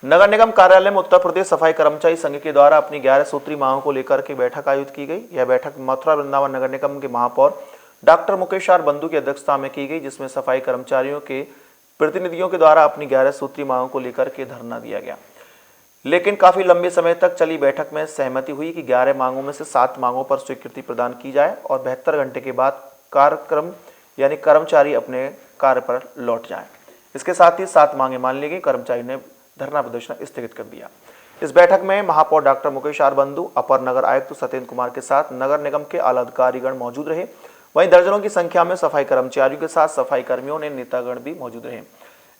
नगर निगम कार्यालय में उत्तर प्रदेश सफाई कर्मचारी संघ के द्वारा अपनी 11 सूत्री मांगों को लेकर के बैठक आयोजित की गई। यह बैठक मथुरा वृंदावन नगर निगम के महापौर डॉक्टर मुकेश आर बंधु की अध्यक्षता में की गई, जिसमें सफाई कर्मचारियों के प्रतिनिधियों के द्वारा अपनी 11 सूत्री मांगों को लेकर के धरना दिया गया। लेकिन काफी लंबे समय तक चली बैठक में सहमति हुई कि 11 मांगों में से 7 मांगों पर स्वीकृति प्रदान की जाए और 72 घंटे के बाद कार्यक्रम यानी कर्मचारी अपने कार्य पर लौट जाएं। इसके साथ ही 7 मांगे मान ली गई। कर्मचारी ने धरना प्रदर्शन स्थगित कर दिया। इस बैठक में महापौर डॉक्टर मुकेश आर बंधु, अपर नगर आयुक्त सत्येंद्र कुमार के साथ नगर निगम के आला अधिकारीगण मौजूद रहे। वहीं दर्जनों की संख्या में सफाई कर्मचारियों के साथ सफाई कर्मियों ने नेतागण भी मौजूद रहे।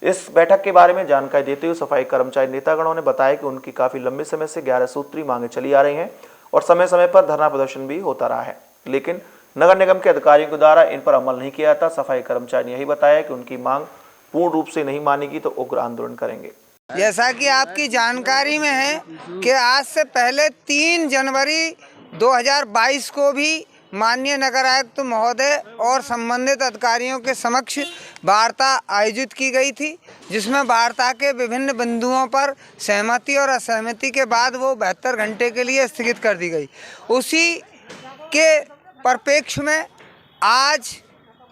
इस बैठक के बारे में जानकारी देते हुए सफाई कर्मचारी नेतागणों ने बताया कि उनकी काफी लंबे समय से 11 सूत्री मांगे चली आ रही हैं और समय समय पर धरना प्रदर्शन भी होता रहा है, लेकिन नगर निगम के अधिकारियों के द्वारा इन पर अमल नहीं किया जाता। सफाई कर्मचारी ने यही बताया कि उनकी मांग पूर्ण रूप से नहीं मानेगी तो उग्र आंदोलन करेंगे। जैसा कि आपकी जानकारी में है कि आज से पहले 3 जनवरी 2022 को भी माननीय नगर आयुक्त महोदय और संबंधित अधिकारियों के समक्ष वार्ता आयोजित की गई थी, जिसमें वार्ता के विभिन्न बिंदुओं पर सहमति और असहमति के बाद वो 72 घंटे के लिए स्थगित कर दी गई। उसी के परिप्रेक्ष्य में आज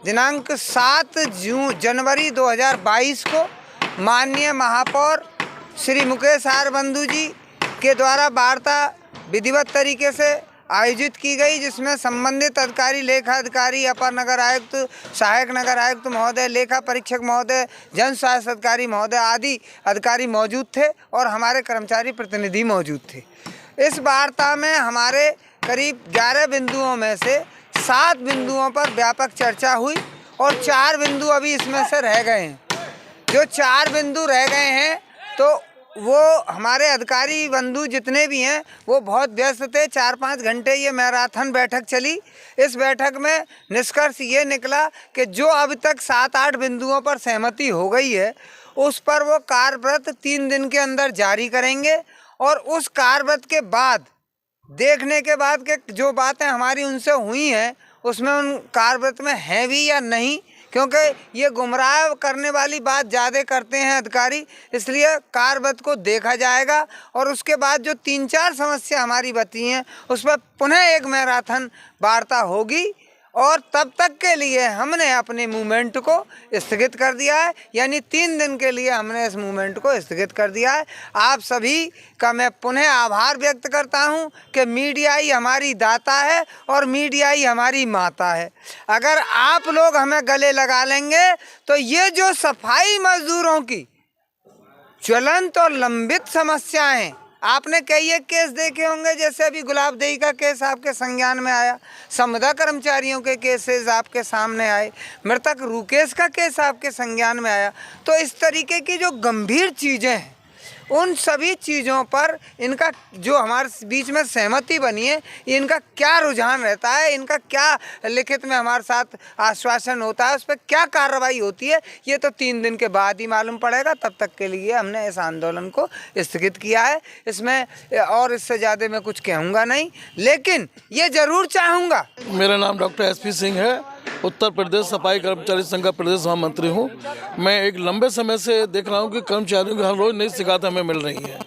दिनांक 7 जनवरी 2022 को माननीय महापौर श्री मुकेश आर बंधु जी के द्वारा वार्ता विधिवत तरीके से आयोजित की गई, जिसमें संबंधित अधिकारी, लेखा अधिकारी, अपर नगर आयुक्त, सहायक नगर आयुक्त महोदय, लेखा परीक्षक महोदय, जन स्वास्थ्य अधिकारी महोदय आदि अधिकारी मौजूद थे और हमारे कर्मचारी प्रतिनिधि मौजूद थे। इस वार्ता में हमारे करीब 11 बिंदुओं में से 7 बिंदुओं पर व्यापक चर्चा हुई और 4 बिंदु अभी इसमें से रह गए हैं। जो 4 बिंदु रह गए हैं तो वो हमारे अधिकारी बंधु जितने भी हैं वो बहुत व्यस्त थे। 4-5 घंटे ये मैराथन बैठक चली। इस बैठक में निष्कर्ष ये निकला कि जो अब तक 7-8 बिंदुओं पर सहमति हो गई है उस पर वो कार्यव्रत 3 दिन के अंदर जारी करेंगे और उस कार्यव्रत के बाद देखने के बाद कि जो बातें हमारी उनसे हुई हैं उसमें उन कार्यव्रत में हैं भी या नहीं, क्योंकि ये गुमराह करने वाली बात ज़्यादा करते हैं अधिकारी, इसलिए कार्यव्रत को देखा जाएगा और उसके बाद जो 3-4 समस्या हमारी बची हैं उस पर पुनः एक मैराथन वार्ता होगी और तब तक के लिए हमने अपने मूवमेंट को स्थगित कर दिया है, यानी 3 दिन के लिए हमने इस मूवमेंट को स्थगित कर दिया है। आप सभी का मैं पुनः आभार व्यक्त करता हूं कि मीडिया ही हमारी दाता है और मीडिया ही हमारी माता है। अगर आप लोग हमें गले लगा लेंगे तो ये जो सफाई मजदूरों की ज्वलंत और लंबित समस्याएं, आपने कई एक केस देखे होंगे, जैसे अभी गुलाबदेही का केस आपके संज्ञान में आया, संविदा कर्मचारियों के केसेस आपके सामने आए, मृतक रूकेश का केस आपके संज्ञान में आया। तो इस तरीके की जो गंभीर चीज़ें हैं उन सभी चीज़ों पर इनका जो हमारे बीच में सहमति बनी है, इनका क्या रुझान रहता है, इनका क्या लिखित में हमारे साथ आश्वासन होता है, उस पर क्या कार्रवाई होती है, ये तो 3 दिन के बाद ही मालूम पड़ेगा। तब तक के लिए हमने इस आंदोलन को स्थगित किया है। इसमें और इससे ज़्यादा मैं कुछ कहूँगा नहीं, लेकिन ये ज़रूर चाहूँगा। मेरा नाम डॉक्टर SP सिंह है, उत्तर प्रदेश सफाई कर्मचारी संघ का प्रदेश महामंत्री हूँ। मैं एक लंबे समय से देख रहा हूँ कि कर्मचारियों की हर रोज़ नई शिकायत हमें मिल रही है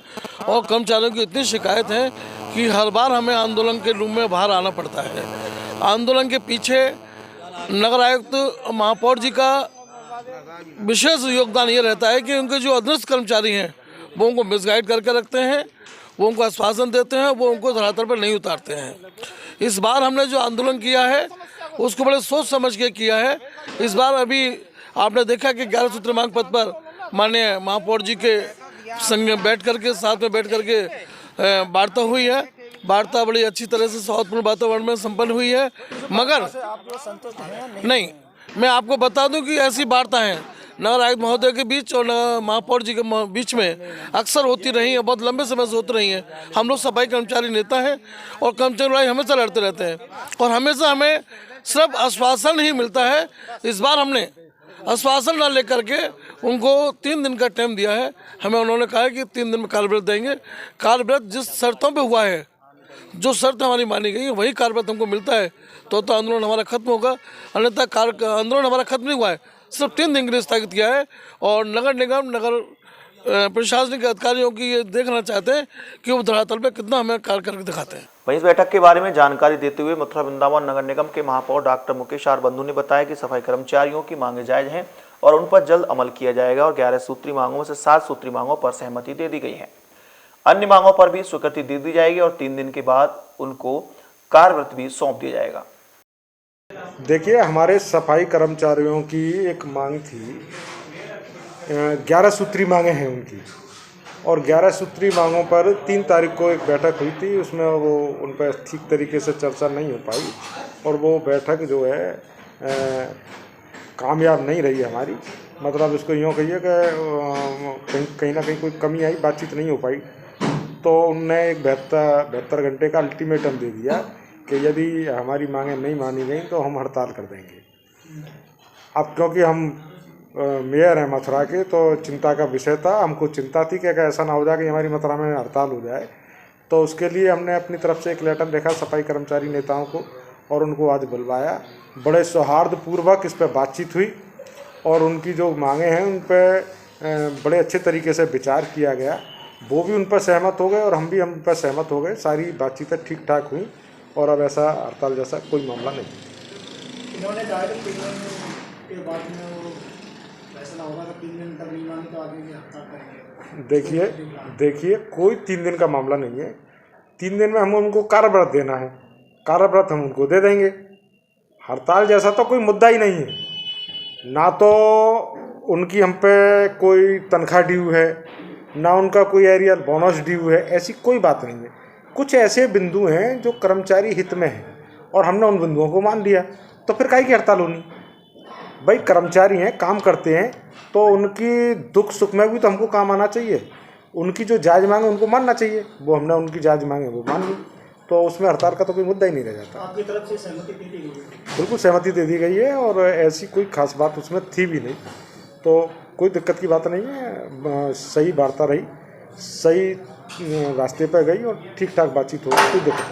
और कर्मचारियों की इतनी शिकायत है कि हर बार हमें आंदोलन के रूप में बाहर आना पड़ता है। आंदोलन के पीछे नगर आयुक्त महापौर जी का विशेष योगदान ये रहता है कि उनके जो अधीनस्थ कर्मचारी हैं वो उनको मिसगाइड करके रखते हैं, वो उनको आश्वासन देते हैं, वो उनको धरातल पर नहीं उतारते हैं। इस बार हमने जो आंदोलन किया है उसको बड़े सोच समझ के किया है। इस बार अभी आपने देखा कि 11 सूत्री मांग पत्र पर माननीय महापौर जी के संग बैठ करके साथ में बैठ करके वार्ता हुई है। वार्ता बड़ी अच्छी तरह से सौहार्दपूर्ण वातावरण में संपन्न हुई है। मगर नहीं, मैं आपको बता दूं कि ऐसी वार्ता है नगर आयुक्त महोदय के बीच और महापौर जी के बीच में अक्सर होती रही है, बहुत लंबे समय से होती रही है। हम लोग सफाई कर्मचारी नेता हैं और कर्मचारी लड़ाई हमेशा लड़ते रहते हैं और हमेशा हमें सिर्फ आश्वासन ही मिलता है। इस बार हमने आश्वासन न लेकर के उनको 3 दिन का टाइम दिया है। हमें उन्होंने कहा है कि 3 दिन में कार्यव्रत देंगे। कार्यव्रत जिस शर्तों पे हुआ है, जो शर्त हमारी मानी गई है, वही कार्यव्रत हमको मिलता है तो आंदोलन हमारा खत्म होगा, अन्यथा आंदोलन हमारा खत्म नहीं हुआ है। सिर्फ 3 दिन के लिए स्थगित किया है और नगर निगम, नगर प्रशासनिक अधिकारियों की ये देखना चाहते हैं कि वो धरातल पे कितना हमें कार्य करके दिखाते हैं। वहीं इस बैठक के बारे में जानकारी देते हुए मथुरा वृंदावन नगर निगम के महापौर डॉक्टर मुकेश आर बंधु ने बताया कि सफाई कर्मचारियों की मांगे जायज हैं और उन पर जल्द अमल किया जाएगा और 11 सूत्री मांगों में से 7 सूत्री मांगों पर सहमति दे दी गई है। अन्य मांगों पर भी स्वीकृति दे दी जाएगी और 3 दिन के बाद उनको कार्यवृत्त भी सौंप दिया जाएगा। देखिए, हमारे सफाई कर्मचारियों की एक मांग थी, 11 सूत्री मांगे हैं उनकी, और 11 सूत्री मांगों पर 3 तारीख को एक बैठक हुई थी। उसमें वो उन पर ठीक तरीके से चर्चा नहीं हो पाई और वो बैठक जो है कामयाब नहीं रही हमारी। मतलब इसको यूँ कहिए कि कहीं ना कहीं कोई कमी आई, बातचीत नहीं हो पाई। तो उनने एक 72 घंटे का अल्टीमेटम दे दिया कि यदि हमारी मांगें नहीं मानी गई तो हम हड़ताल कर देंगे। अब क्योंकि हम मेयर हैं मथुरा के, तो चिंता का विषय था, हमको चिंता थी कि ऐसा ना हो जाए कि हमारी मथुरा में हड़ताल हो जाए। तो उसके लिए हमने अपनी तरफ से एक लेटर लिखा सफाई कर्मचारी नेताओं को और उनको आज बुलवाया। बड़े सौहार्दपूर्वक इस पर बातचीत हुई और उनकी जो मांगे हैं उन पर बड़े अच्छे तरीके से विचार किया गया। वो भी उन पर सहमत हो गए और हम भी पर सहमत हो गए। सारी बातचीतें ठीक ठाक हुई और अब ऐसा हड़ताल जैसा कोई मामला नहीं। इन्होंने कहा कि 3 दिन के बाद में वो फैसला होगा तो 3 दिन तक नहीं मानी तो आगे भी हड़ताल करेंगे। देखिए कोई 3 दिन का मामला नहीं है। 3 दिन में हम उनको कार्यव्रत देना है, कार्यव्रत हम उनको दे देंगे। हड़ताल जैसा तो कोई मुद्दा ही नहीं है, ना तो उनकी हम पे कोई तनख्वाह ड्यू है, ना उनका कोई एरियल बोनस ड्यू है, ऐसी कोई बात नहीं है। कुछ ऐसे बिंदु हैं जो कर्मचारी हित में हैं और हमने उन बिंदुओं को मान लिया, तो फिर काहे की हड़ताल होनी। भाई कर्मचारी हैं, काम करते हैं, तो उनकी दुख सुख में भी तो हमको काम आना चाहिए। उनकी जो जायज़ मांग है उनको मानना चाहिए, वो हमने उनकी जायज़ मांग है वो मान ली, तो उसमें हड़ताल का तो कोई मुद्दा ही नहीं रह जाता। आपकी तरफ से सहमति दे दी गई? बिल्कुल सहमति दे दी गई है और ऐसी कोई खास बात उसमें थी भी नहीं, तो कोई दिक्कत की बात नहीं है। सही वार्ता रही, सही रास्ते पर गई और ठीक ठाक बातचीत हो, कोई दिक्कत नहीं।